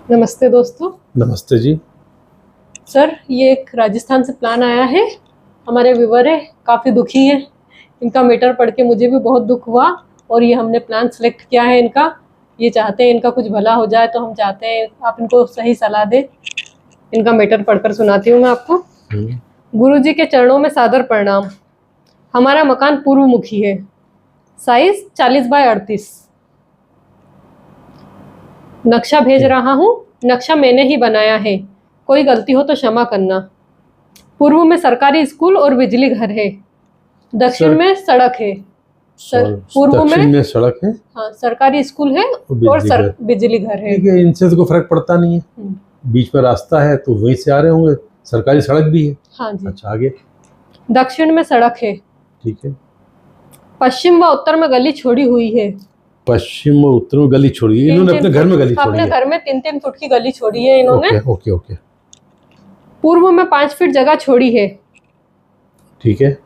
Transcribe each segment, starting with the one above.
नमस्ते दोस्तों। नमस्ते जी। सर, ये एक राजस्थान से प्लान आया है। हमारे व्यूवर है, काफ़ी दुखी हैं। इनका मैटर पढ़ के मुझे भी बहुत दुख हुआ और ये हमने प्लान सेलेक्ट किया है इनका। ये चाहते हैं इनका कुछ भला हो जाए, तो हम चाहते हैं आप इनको सही सलाह दें। इनका मैटर पढ़कर सुनाती हूँ मैं आपको। गुरुजी के चरणों में सादर प्रणाम। हमारा मकान पूर्व मुखी है, साइज 40x38। नक्शा भेज रहा हूँ, नक्शा मैंने ही बनाया है, कोई गलती हो तो क्षमा करना। पूर्व में सरकारी स्कूल और बिजली घर है, दक्षिण में सड़क है। पूर्व में सड़क है, हाँ, सरकारी स्कूल है और बिजली घर है। ठीक है, इनसे तो कोई फर्क पड़ता नहीं है। बीच में रास्ता है तो वहीं से आ रहे होंगे। सरकारी सड़क भी है। हाँ जी। अच्छा, आगे। दक्षिण में सड़क है, ठीक है। पश्चिम व उत्तर में गली छोड़ी हुई है। पश्चिम और उत्तर में गली छोड़ी है, इन्होंने अपने घर में गली छोड़ी है। अपने घर में 3-3 फुट की गली छोड़ी है इन्होंने। Okay okay. पूर्व में 5 फीट जगह छोड़ी है। ठीक है।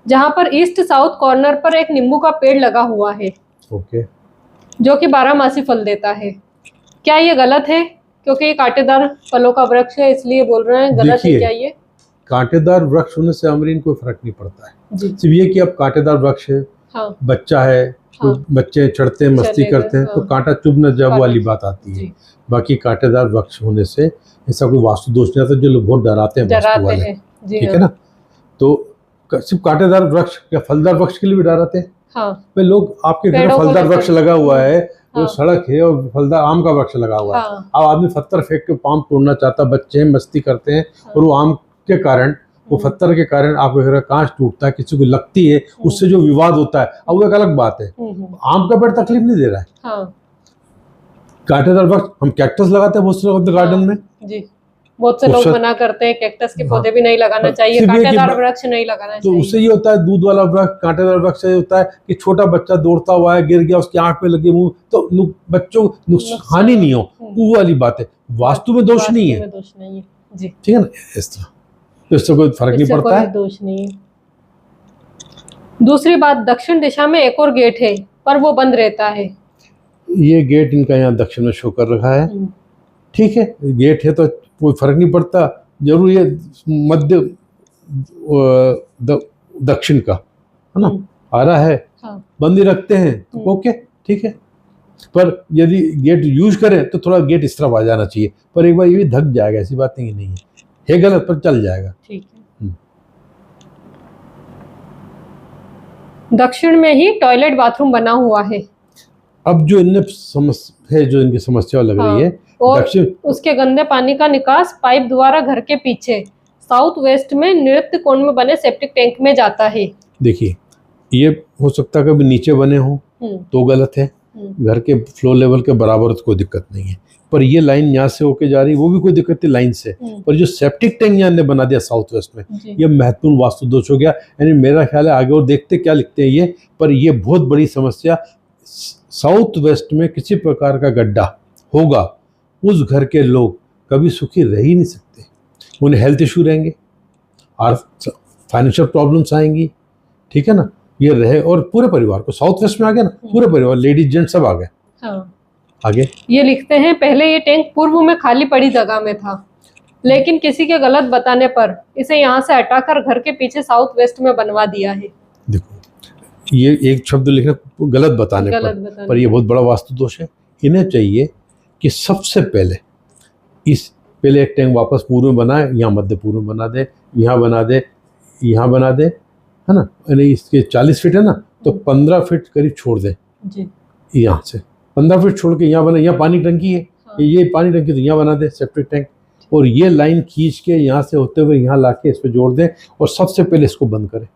जहाँ पर ईस्ट साउथ कॉर्नर पर एक नींबू का पेड़ लगा हुआ है। ओके। जो कि 12 मासी फल देता है। क्या ये गलत है? क्योंकि ये कांटेदार फलों का वृक्ष है, इसलिए बोल रहे हैं। गलत है क्या ये? कांटेदार वृक्ष होने से अमरीन कोई फर्क नहीं पड़ता है। सिर्फ ये कि अब कांटेदार वृक्ष है, हाँ, बच्चा है, हाँ, बच्चे चढ़ते हैं, मस्ती करते हैं, हाँ, तो कांटा चुभ न जाए वाली बात आती है। बाकी कांटेदार वृक्ष होने से ऐसा कोई वास्तु दोष नहीं आता। जो लोग बहुत डराते हैं वास्तु वाले, ठीक है ना, तो सिर्फ कांटेदार वृक्ष या फलदार वृक्ष के लिए भी डराते हैं। हाँ, भाई लोग आपके घर में फलदार वृक्ष लगा हुआ है, हाँ, सड़क है और फलदार आम का वृक्ष लगा हुआ है, हाँ, अब आदमी पत्थर फेंक के पाम तोड़ना चाहता, बच्चे मस्ती करते हैं, हाँ, और वो आम के कारण, वो पत्थर के कारण आपके घर का कांच टूटता है, किसी को लगती है, उससे जो विवाद होता है, अब वो एक अलग बात है। आम का पेड़ तकलीफ नहीं दे रहा है। हाँ। कांटेदार वृक्ष हम कैक्टस लगाते हैं बहुत से लोग गार्डन में जी। बहुत से लोग मना करते हैं, कैक्टस के पौधे भी नहीं लगाना चाहिए, कांटेदार वृक्ष नहीं लगाना चाहिए। तो उससे ये होता है, दूध वाला वृक्ष, कांटेदार वृक्ष से होता है कि छोटा बच्चा दौड़ता हुआ है, गिर गया, उसकी आंख पे लगे मुंह, तो बच्चों को हानि नहीं हो, वो वाली बात है। वास्तु में दोष नहीं है जी, ठीक है ना। इस तरह तो इससे कोई फर्क नहीं पड़ता है, दोष नहीं है। दूसरी बात, दक्षिण दिशा में एक और गेट है, पर वो बंद रहता है। ये गेट इनका यहाँ दक्षिण में शो कर रखा है, ठीक है, गेट है तो कोई फर्क नहीं पड़ता। जरूर ये मध्य दक्षिण का है ना, आ रहा है, हाँ, बंद ही रखते हैं तो ओके, ठीक है। पर यदि गेट यूज करें तो थोड़ा गेट इस तरफ आ जाना चाहिए, पर एक बार ये भी धक जाएगा, ऐसी बात नहीं है गलत, पर चल जाएगा, ठीक है। दक्षिण में ही टॉयलेट बाथरूम बना हुआ है। अब जो इनकी समस्या लग रही है, और उसके गंदे पानी का निकास पाइप द्वारा घर के पीछे साउथ वेस्ट में नृत्य कोण में बने सेप्टिक टैंक में जाता है। देखिए, ये हो सकता है कभी नीचे बने हो तो गलत है, घर के फ्लो लेवल के बराबर तो कोई दिक्कत नहीं है, पर ये लाइन यहाँ से होके जा रही, वो भी कोई दिक्कत नहीं लाइन से, पर जो सेप्टिक टैंक यहाँ ने बना दिया साउथ वेस्ट में, ये महत्वपूर्ण वास्तु दोष हो गया। यानी मेरा ख्याल है, आगे और देखते क्या लिखते हैं ये, पर ये बहुत बड़ी समस्या। साउथ वेस्ट में किसी प्रकार का गड्ढा होगा, उस घर के लोग कभी सुखी रह ही नहीं सकते। उन्हें हेल्थ इशू रहेंगे और फाइनेंशियल प्रॉब्लम्स आएंगी, ठीक है ना। ये रहे और पूरे परिवार को, साउथ वेस्ट में आ गया ना, पूरे परिवार, लेडीज जेंट्स सब आ गए। हाँ। आगे ये लिखते हैं, पहले ये टैंक पूर्व में खाली पड़ी जगह में था, लेकिन किसी के गलत बताने पर इसे यहाँ से हटाकर घर के पीछे साउथ वेस्ट में बनवा दिया है। देखो, ये एक शब्द लिखना गलत बताने पर ये बहुत बड़ा वास्तु दोष है। इन्हें चाहिए कि सबसे पहले पहले एक टैंक वापस पूर्व में बनाए, यहाँ मध्य पूर्व में बना दे, यहाँ बना दे, यहाँ बना दे, है ना। यानी इसके 40 फीट है ना, तो 15 फीट करीब छोड़ दे जी। यहाँ से 15 फीट छोड़ के यहाँ बना, यहाँ पानी टंकी है, हाँ, ये पानी टंकी, तो यहाँ बना दे सेप्टिक टैंक, और ये लाइन खींच के यहाँ से होते हुए यहाँ ला के इस पर जोड़ दें, और सबसे पहले इसको बंद करें।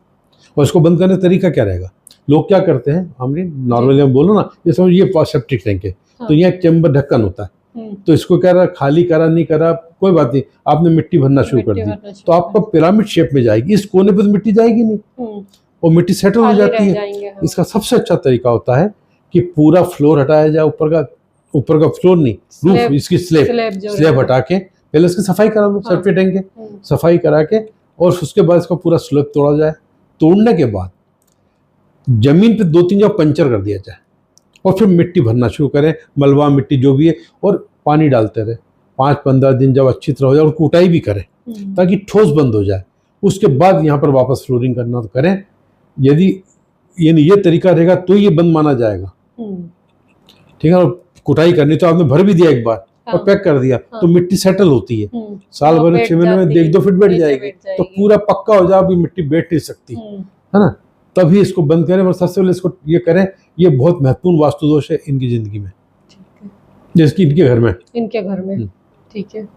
और इसको बंद करने का तरीका क्या रहेगा? लोग क्या करते हैं, हमने नॉर्मली हम बोलो ना, ये समझ ये सेप्टिक टैंक है, हाँ, तो यहाँ चैम्बर ढक्कन होता है, तो इसको क्या रहा, खाली करा नहीं करा कोई बात नहीं, आपने मिट्टी भरना शुरू कर दी, तो आपका पिरामिड शेप में जाएगी, इस कोने पे तो मिट्टी जाएगी नहीं, और मिट्टी सेटल हो जाती है। हाँ। इसका सबसे अच्छा तरीका होता है कि पूरा फ्लोर हटाया जाए, ऊपर का फ्लोर नहीं, रूफ, इसकी स्लैब हटा के पहले इसकी सफाई करा लो, सेप्टिक टैंक के सफाई करा के, और उसके बाद इसका पूरा स्लैब तोड़ा जाए। तोड़ने के बाद जमीन पे 2-3 जगह पंचर कर दिया जाए, और फिर मिट्टी भरना शुरू करें, मलबा मिट्टी जो भी है, और पानी डालते रहे, 5-15 दिन जब अच्छी तरह हो जाए और कुटाई भी करें ताकि ठोस बंद हो जाए, उसके बाद यहाँ पर वापस फ्लोरिंग करना तो करें। यदि ये तरीका रहेगा तो ये बंद माना जाएगा, ठीक है। और कुटाई करनी तो आपने भर भी दिया एक बार और पैक कर दिया तो मिट्टी सेटल होती है, साल भर में 6 महीने में 1-2 फीट बैठ जाएगी, तो पूरा पक्का हो जाए, अभी मिट्टी बैठ नहीं सकती, है ना। तभी इसको बंद करें और सबसे पहले इसको ये करें। ये बहुत महत्वपूर्ण वास्तु दोष है इनकी जिंदगी में, जैसे इनके घर में। ठीक है।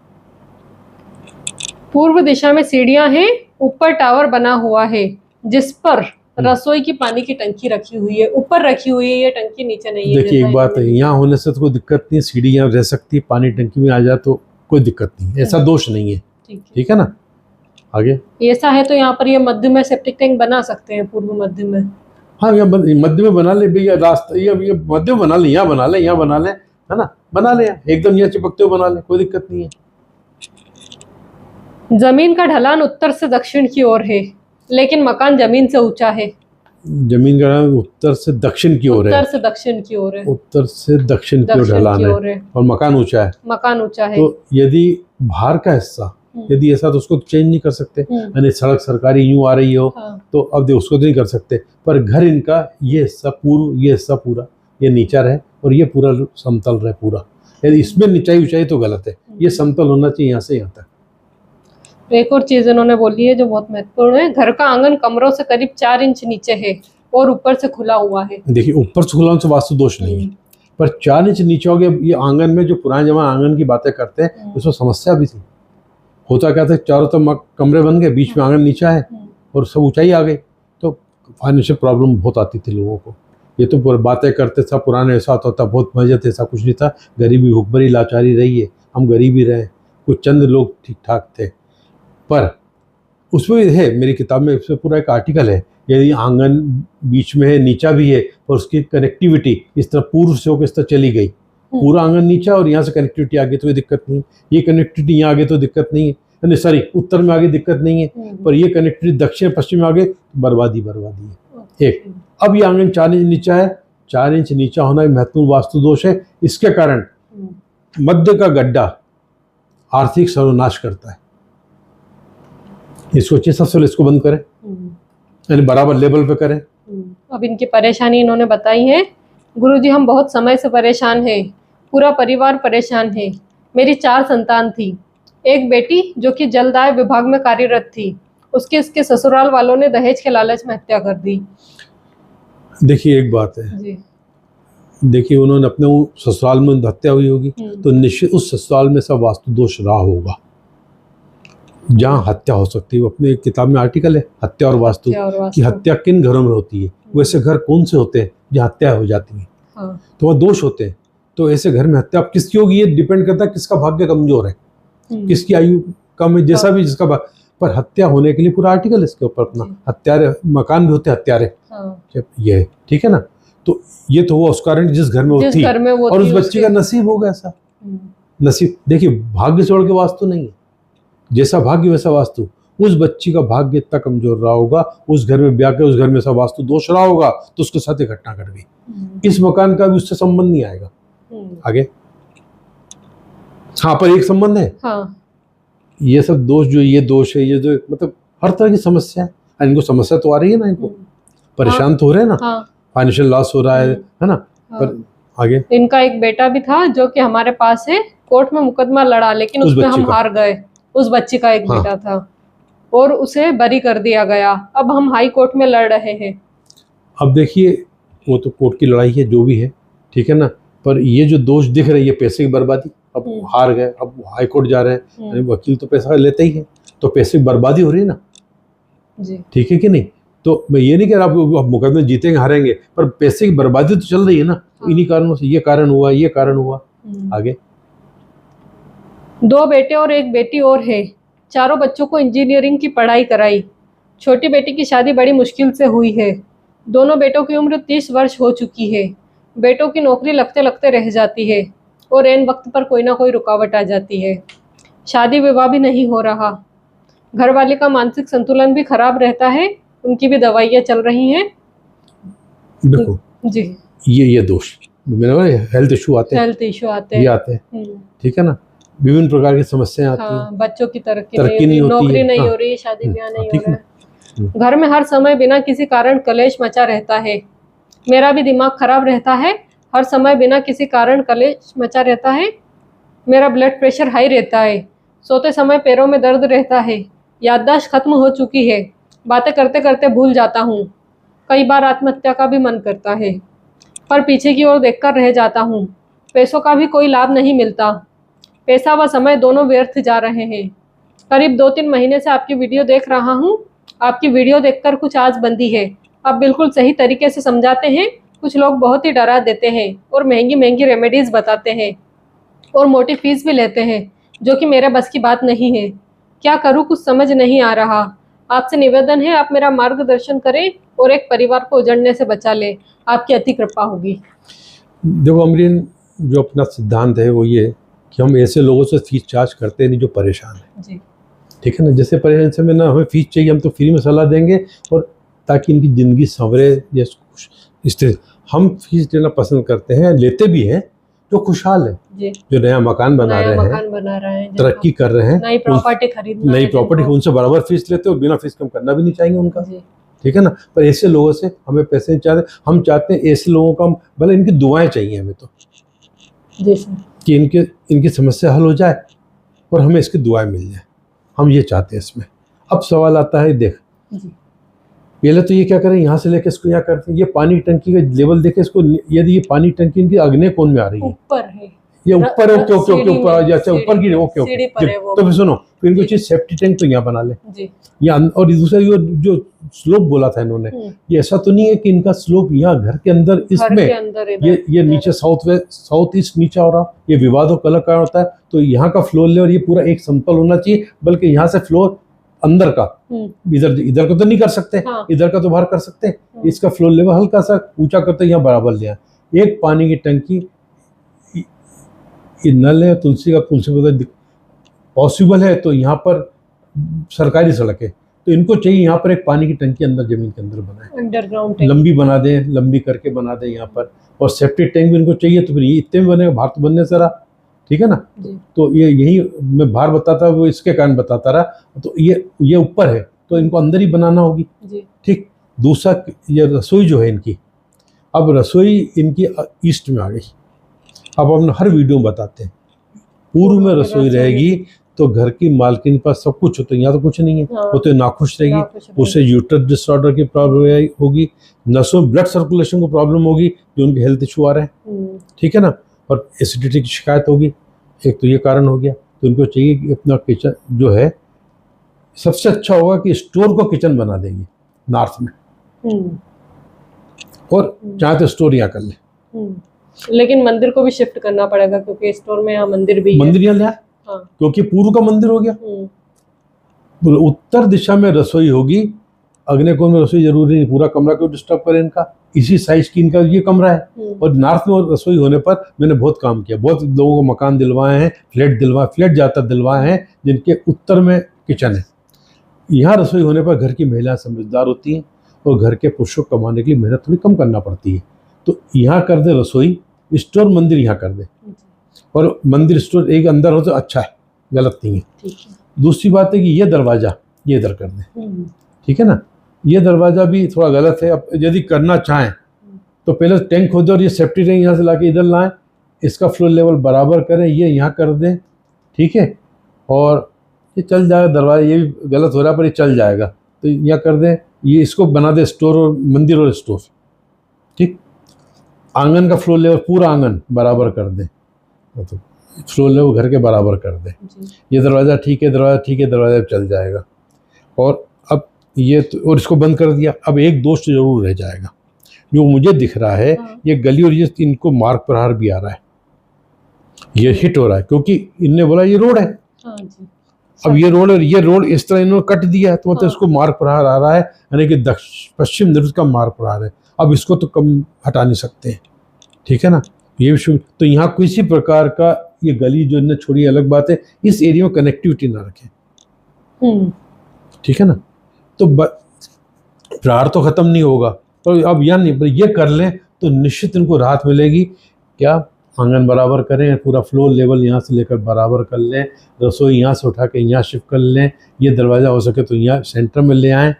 पूर्व दिशा में सीढ़ियां हैं, ऊपर टावर बना हुआ है जिस पर रसोई की पानी की टंकी रखी हुई है, ऊपर रखी हुई है ये टंकी, नीचे नहीं है। देखिए एक बात है, यहाँ होने से तो कोई दिक्कत नहीं, सीढ़ी यहाँ रह सकती है, पानी टंकी में आ जाए तो कोई दिक्कत नहीं, ऐसा दोष नहीं है, ठीक है ना। आगे ऐसा है तो यहाँ पर ये मध्य में सेप्टिक टैंक बना सकते हैं, पूर्व मध्य में। हाँ, यहाँ मध्य में बना ले भैया, रास्ता ये मध्य में बना ले, यहाँ बना ले, यहाँ बना ले, है ना, बना ले, एकदम यहाँ चिपकते हुए बना ले, कोई दिक्कत नहीं है। जमीन का ढलान उत्तर से दक्षिण की ओर है, लेकिन मकान जमीन से ऊंचा है। जमीन का ढलान उत्तर से दक्षिण की ओर है, उत्तर से दक्षिण की ओर है, उत्तर से दक्षिण की ओर ढलान है और मकान ऊंचा है, तो यदि बाहर का हिस्सा यदि ऐसा तो उसको चेंज नहीं कर सकते, यानी सड़क सरकारी यूं आ रही हो तो अब देखो उसको तो नहीं कर सकते, पर घर इनका ये हिस्सा पूर्व, ये हिस्सा पूरा ये नीचा रहे और ये पूरा समतल रहे पूरा, यदि इसमें नीचाई ऊंचाई तो गलत है, ये समतल होना चाहिए यहाँ से यहाँ तक। एक और चीज इन्होंने बोली है जो बहुत महत्वपूर्ण है, घर का आंगन कमरों से करीब 4 इंच नीचे है और ऊपर से खुला हुआ है। देखिए ऊपर से खुला से वास्तु दोष नहीं है, पर 4 इंच नीचे हो गया, ये आंगन में जो पुराने जमाने आंगन की बातें करते हैं उसमें समस्या भी थी। होता क्या था, चारों तरफ कमरे बन गए, बीच में आंगन नीचा है और सब ऊंचाई आ गई, तो फाइनेंशियल प्रॉब्लम बहुत आती थी लोगों को। ये तो बातें करते था पुराने, ऐसा होता था, बहुत मजे थे, ऐसा कुछ नहीं था, गरीबी भुखमरी लाचारी रही है, हम गरीब ही रहे, कुछ चंद लोग ठीक ठाक थे। पर उसमें है, मेरी किताब में इसमें पूरा एक आर्टिकल है, यदि आंगन बीच में है, नीचा भी है और उसकी कनेक्टिविटी इस तरह पूर्व से होकर इस तरह चली गई, पूरा आंगन नीचा और यहाँ से कनेक्टिविटी आ गई तो ये दिक्कत नहीं, ये कनेक्टिविटी यहाँ आ गई तो दिक्कत नहीं है, सॉरी उत्तर में आगे दिक्कत नहीं है, पर ये कनेक्टिविटी दक्षिण पश्चिम में आगे बर्बादी है। एक अब ये आंगन 4 इंच नीचा है, 4 इंच नीचा होना एक महत्वपूर्ण वास्तु दोष है। इसके कारण मध्य का गड्ढा आर्थिक सर्वनाश करता है, ये सोचिए, सबसे पहले इसको बंद करें, यानी बराबर लेवल पे करें। अब इनकी परेशानी इन्होंने बताई है। गुरुजी हम बहुत समय से परेशान हैं, पूरा परिवार परेशान है। मेरी 4 संतान थी, एक बेटी जो कि जलदाय विभाग में कार्यरत थी, उसके ससुराल वालों ने दहेज के लालच में हत्या कर दी। देखिए एक बात है जी, देखिए उन्होंने अपने ससुराल में हत्या हुई होगी तो निश्चित उस ससुराल में सब वास्तु दोष रहा होगा जहाँ हत्या हो सकती है। अपने एक किताब में आर्टिकल है, हत्या और वास्तु, कि हत्या किन घरों में होती है, वैसे घर कौन से होते हैं जहाँ हत्या हो जाती है, तो वह दोष होते हैं। तो ऐसे घर में हत्या अब किसकी होगी, ये डिपेंड करता है किसका भाग्य कमजोर है, किसकी आयु कम है, जैसा भी जिसका पर हत्या होने के लिए पूरा आर्टिकल है इसके ऊपर अपना। हत्यारे मकान भी होते हैं, हत्यारे ये, ठीक है ना। तो ये तो हुआ उस कारण जिस घर में वो थी और उस बच्ची का नसीब होगा ऐसा। नसीब देखिए, भाग्य से उड़ के वास्तु नहीं है, जैसा भाग्य वैसा वास्तु। उस बच्ची का भाग्य इतना कमजोर रहा होगा, उस घर में ब्याह के उस घर में ऐसा वास्तु दोष रहा होगा तो उसके साथ एक घटना घट गई। इस मकान का भी उससे संबंध नहीं आएगा आगे। हाँ, पर एक संबंध है, ये सब दोष जो ये दोष है, ये जो मतलब हर तरह की समस्या है, इनको समस्या तो आ रही है ना, इनको परेशान तो हो रहे हैं ना, फाइनेंशियल लॉस हो रहा है ना। पर आगे इनका एक बेटा भी था जो कि हमारे पास है, कोर्ट में मुकदमा लड़ा लेकिन उसमें हम हार गए। उस बच्ची का एक बेटा था और उसे बरी कर दिया गया। अब हम हाई कोर्ट में लड़ रहे हैं। अब देखिए वो तो कोर्ट की लड़ाई है जो भी है, ठीक है ना, पर ये जो दोष दिख रही है पैसे की बर्बादी, अब हार गए, अब हाई कोर्ट जा रहे हैं, वकील तो पैसा लेते ही है, तो पैसे की बर्बादी हो रही है ना जी, ठीक है कि नहीं। तो मैं ये नहीं कह रहा आप मुकदमे जीतेंगे हारेंगे, पर पैसे की बर्बादी तो चल रही है ना, इन्हीं कारणों से, ये कारण हुआ, ये कारण हुआ। आगे 2 बेटे और एक बेटी और है, चारों बच्चों को इंजीनियरिंग की पढ़ाई कराई। छोटी बेटी की शादी बड़ी मुश्किल से हुई है। दोनों बेटों की उम्र 30 वर्ष हो चुकी है। बेटों की नौकरी लगते लगते रह जाती है और ऐन वक्त पर कोई ना कोई रुकावट आ जाती है। शादी विवाह भी नहीं हो रहा। घरवाले का मानसिक संतुलन भी खराब रहता है, उनकी भी दवाइयाँ चल रही हैं। देखो जी, ये दोष मैंने बोला हेल्थ इशू आते हैं, हेल्थ इशू आते ये हैं। आते हैं, ठीक है ना, विभिन्न प्रकार की समस्याएं आती हैं, हाँ, बच्चों की तरक्की तरक्की नहीं होती नौकरी है, नहीं हाँ, हो रही, शादी ब्याह नहीं हो ठीक रहा है है। ना। घर में हर समय बिना किसी कारण कलेश मचा रहता है। मेरा भी दिमाग खराब रहता है, हर समय बिना किसी कारण कलेश मचा रहता है। मेरा ब्लड प्रेशर हाई रहता है, सोते समय पैरों में दर्द रहता है, याददाश्त खत्म हो चुकी है, बातें करते करते भूल जाता हूँ, कई बार आत्महत्या का भी मन करता है, पर पीछे की ओर देखकर रह जाता हूँ। पैसों का भी कोई लाभ नहीं मिलता, पैसा व समय दोनों व्यर्थ जा रहे हैं। करीब 2-3 महीने से आपकी वीडियो देख रहा हूँ। आपकी वीडियो देखकर कुछ आस बंदी है। आप बिल्कुल सही तरीके से समझाते हैं। कुछ लोग बहुत ही डरा देते हैं और महंगी महंगी रेमेडीज बताते हैं और मोटी फीस भी लेते हैं, जो कि मेरे बस की बात नहीं है। क्या करूँ, कुछ समझ नहीं आ रहा। आपसे निवेदन है, आप मेरा मार्गदर्शन करें और एक परिवार को उजड़ने से बचा ले। आपकी अति कृपा होगी। देखो अमरीन, जो अपना सिद्धांत है वो ये कि हम ऐसे लोगों से फीस चार्ज करते नहीं जो परेशान है जी, ठीक है ना। जैसे परेशान से में ना हमें फीस चाहिए, हम तो फ्री में सलाह देंगे और ताकि इनकी ज़िंदगी संवरे या इससे हम फीस लेना पसंद करते हैं, लेते भी हैं जो खुशहाल है, जी, जो नया मकान बना रहे हैं, तरक्की कर रहे हैं, नई प्रॉपर्टी खरीदना, नई प्रॉपर्टी, उनसे बराबर फीस लेते हो, बिना फीस कम करना भी नहीं चाहेंगे उनका, ठीक है ना। पर ऐसे लोगों से हमें पैसे नहीं चाहते, हम चाहते हैं ऐसे लोगों का, भले इनकी दुआएं चाहिए हमें तो जी सर, कि इनकी समस्या हल हो जाए और हमें इसकी दुआएं मिल जाए, हम ये चाहते हैं इसमें। अब सवाल आता है, देख पहले तो ये क्या करें, यहाँ से लेके इसको यहाँ करते हैं, ये पानी टंकी का लेवल देखे इसको, यदि ये पानी टंकी इनकी अग्नि कोण में आ रही है, ऊपर है, ये ऊपर है, ओके ओके ओके ऊपर, अच्छा ऊपर की, ओके ओके, तो फिर सुनो, फिर इनको चाहिए सेफ्टी टैंक तो यहाँ बना ले जी। यहाँ। और दूसरा जो स्लोप बोला था इन्होंने, ये ऐसा तो नहीं है कि इनका स्लोप यहाँ घर के अंदर इसमें ये नीचे साउथ ईस्ट नीचे हो रहा, ये विवादों का अलग कारण होता है। तो यहाँ का फ्लोर लेवल ये पूरा एक समतल होना चाहिए, बल्कि यहाँ से फ्लोर अंदर का, इधर का तो नहीं कर सकते, हाँ। इधर का तो बाहर कर सकते, इसका फ्लोर लेवल हल्का सा ऊंचा करते यहाँ बराबर लिया। एक पानी की टंकी, ये नल है, तुलसी पता पॉसिबल है तो यहाँ पर सरकारी सड़क है, तो इनको चाहिए यहाँ पर एक पानी की टंकी अंदर जमीन के अंदर बनाए, अंडरग्राउंड लंबी बना दें, लंबी करके बना दें यहाँ पर, और सेफ्टी टैंक भी इनको चाहिए। तो फिर ये इतने भी बनेगा, बाहर तो बनने से रहा, ठीक है ना। तो ये यही मैं बाहर बताता, वो इसके कारण बताता रहा। तो ये ऊपर है तो इनको अंदर ही बनाना होगी, ठीक। दूसरा, ये रसोई जो है इनकी, अब रसोई इनकी ईस्ट में आ गई। अब हम हर वीडियो में बताते हैं, पूर्व में रसोई रहेगी तो घर की मालकिन पर सब कुछ होता है, यहाँ तो कुछ नहीं है, वो तो नाखुश रहेगी, उससे यूट्रस डिसऑर्डर की प्रॉब्लम होगी, नसों ब्लड सर्कुलेशन को प्रॉब्लम होगी, जो उनके हेल्थ इशू आ रहे हैं, ठीक है ना, और एसिडिटी की शिकायत होगी। एक तो ये कारण हो गया। तो उनको चाहिए कि अपना किचन जो है, सबसे अच्छा होगा कि स्टोर को किचन बना देंगे नॉर्थ में, और चाहे तो स्टोर यहाँ कर ले, लेकिन मंदिर को भी शिफ्ट करना पड़ेगा, क्योंकि स्टोर में यहाँ मंदिर भी मंदिर यहाँ लिया, हाँ। क्योंकि पूर्व का मंदिर हो गया, उत्तर दिशा में रसोई होगी, अग्निकोण में रसोई जरूरी नहीं, पूरा कमरा क्यों डिस्टर्ब करें इनका, इसी साइज की इनका ये कमरा है। और नॉर्थ में रसोई होने पर मैंने बहुत काम किया, बहुत लोगों को मकान दिलवाए हैं, फ्लैट ज़्यादातर दिलवाए हैं जिनके उत्तर में किचन है। यहाँ रसोई होने पर घर की महिलाएं समझदार होती हैं और घर के पुरुषों को कमाने के लिए मेहनत थोड़ी कम करना पड़ती है। तो यहाँ कर दे रसोई, स्टोर मंदिर यहाँ कर दे, और मंदिर स्टोर एक अंदर हो तो अच्छा है, गलत नहीं है। दूसरी बात है कि ये दरवाज़ा ये इधर कर दे, ठीक है ना। ये दरवाज़ा भी थोड़ा गलत है। अब यदि करना चाहें तो पहले टैंक खोदे और ये सेफ्टी टैंक यहाँ से लाके इधर लाएं, इसका फ्लो लेवल बराबर करें, ये यहाँ कर दें, ठीक है, और ये चल जाएगा। दरवाज़ा ये भी गलत हो रहा है पर ये चल जाएगा, तो यहाँ कर दें, ये इसको बना दे स्टोर और मंदिर और स्टोर, ठीक। आंगन का फ्लो लेवल पूरा आंगन बराबर कर दें, तो फ्लो लेवल घर के बराबर कर दें। ये दरवाज़ा ठीक है, दरवाज़ा चल जाएगा। और अब ये और इसको बंद कर दिया। अब एक दोष जरूर रह जाएगा जो मुझे दिख रहा है, ये गली और ये इनको मार्ग प्रहार भी आ रहा है, ये हिट हो रहा है, क्योंकि इनने बोला ये रोड है। अब ये रोड इस तरह इन्होंने कट दिया है, तो मतलब इसको मार्ग प्रहार आ रहा है, यानी कि पश्चिम निर्वृत्त का मार्ग प्रहार है। अब इसको तो कम हटा नहीं सकते हैं, ठीक है ना। ये भी तो यहाँ किसी प्रकार का ये गली जो इन्हें छोड़ी अलग बात है, इस एरिया में कनेक्टिविटी ना रखें, ठीक है ना। तो प्रहार तो खत्म नहीं होगा, पर अब यहाँ नहीं, पर ये कर लें तो निश्चित इनको राहत मिलेगी। क्या आंगन बराबर करें, पूरा फ्लोर लेवल यहाँ से लेकर बराबर कर लें, रसोई यहाँ से उठा के यहाँ शिफ्ट कर लें, ये दरवाज़ा हो सके तो यहाँ सेंटर में ले आएँ,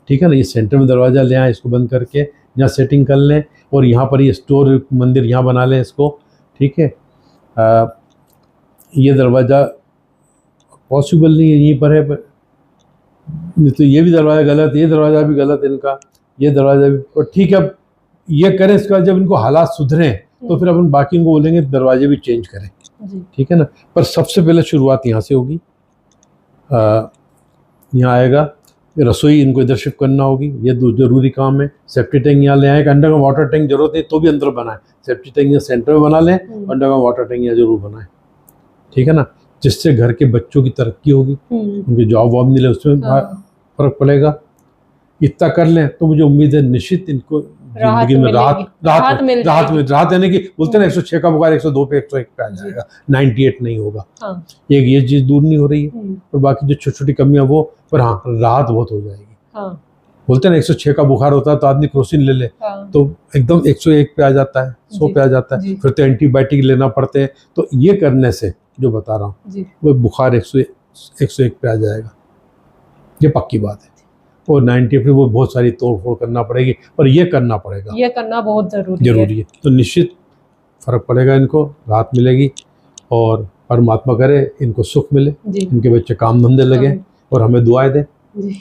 ठीक है ना, ये सेंटर में दरवाज़ा ले आएँ, इसको बंद करके यहाँ सेटिंग कर लें, और यहाँ पर ये स्टोर मंदिर यहाँ बना लें इसको, ठीक है। ये दरवाज़ा पॉसिबल नहीं है यहीं पर है, पर तो ये भी दरवाज़ा गलत, ये दरवाज़ा भी गलत इनका, ये दरवाज़ा भी, और ठीक है अब ये करें, इसके बाद जब इनको हालात सुधरें तो फिर अपन बाकी इनको बोलेंगे दरवाजे भी चेंज करें, ठीक है ना। पर सबसे पहले शुरुआत यहाँ से होगी, यहाँ आएगा, रसोई इनको इधर शिफ्ट करना होगी, ये ज़रूरी काम है। सेफ्टी टैंक यहाँ ले आए, अंडर का वाटर टैंक जरूरत नहीं तो भी अंदर बनाए, सेफ्टी टैंक यहाँ सेंटर में बना लें, अंडर का वाटर टैंक यहाँ जरूर बनाए, ठीक है ना, जिससे घर के बच्चों की तरक्की होगी, उनकी जॉब वॉब मिले उसमें फर्क पड़ेगा। इतना कर लें तो मुझे उम्मीद है निश्चित इनको जिंदगी में राहत यानी कि बोलते हैं ना 106 का बुखार 102 पे 101 पे आ जाएगा, 98 नहीं होगा। एक ये चीज दूर नहीं हो रही है, और बाकी जो छोटी छोटी कमियां वो, पर हाँ राहत बहुत हो जाएगी। बोलते हैं ना 106 का बुखार होता है तो आदमी क्रोसिन ले ले तो एकदम 101 पे आ जाता है, 100 पे आ जाता है, फिर तो एंटीबायोटिक लेना पड़ते हैं। तो ये करने से जो बता रहा हूँ वो बुखार 101 पे आ जाएगा, ये पक्की बात है। और 90 पे वो बहुत सारी तोड़ फोड़ करना पड़ेगी, पर ये करना पड़ेगा, ये करना बहुत जरूरी है। तो निश्चित फर्क पड़ेगा, इनको राहत मिलेगी, और परमात्मा करे इनको सुख मिले, इनके बच्चे काम धंधे लगे और हमें दुआएं दें,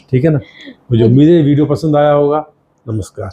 ठीक है ना। मुझे उम्मीद है वीडियो पसंद आया होगा। नमस्कार।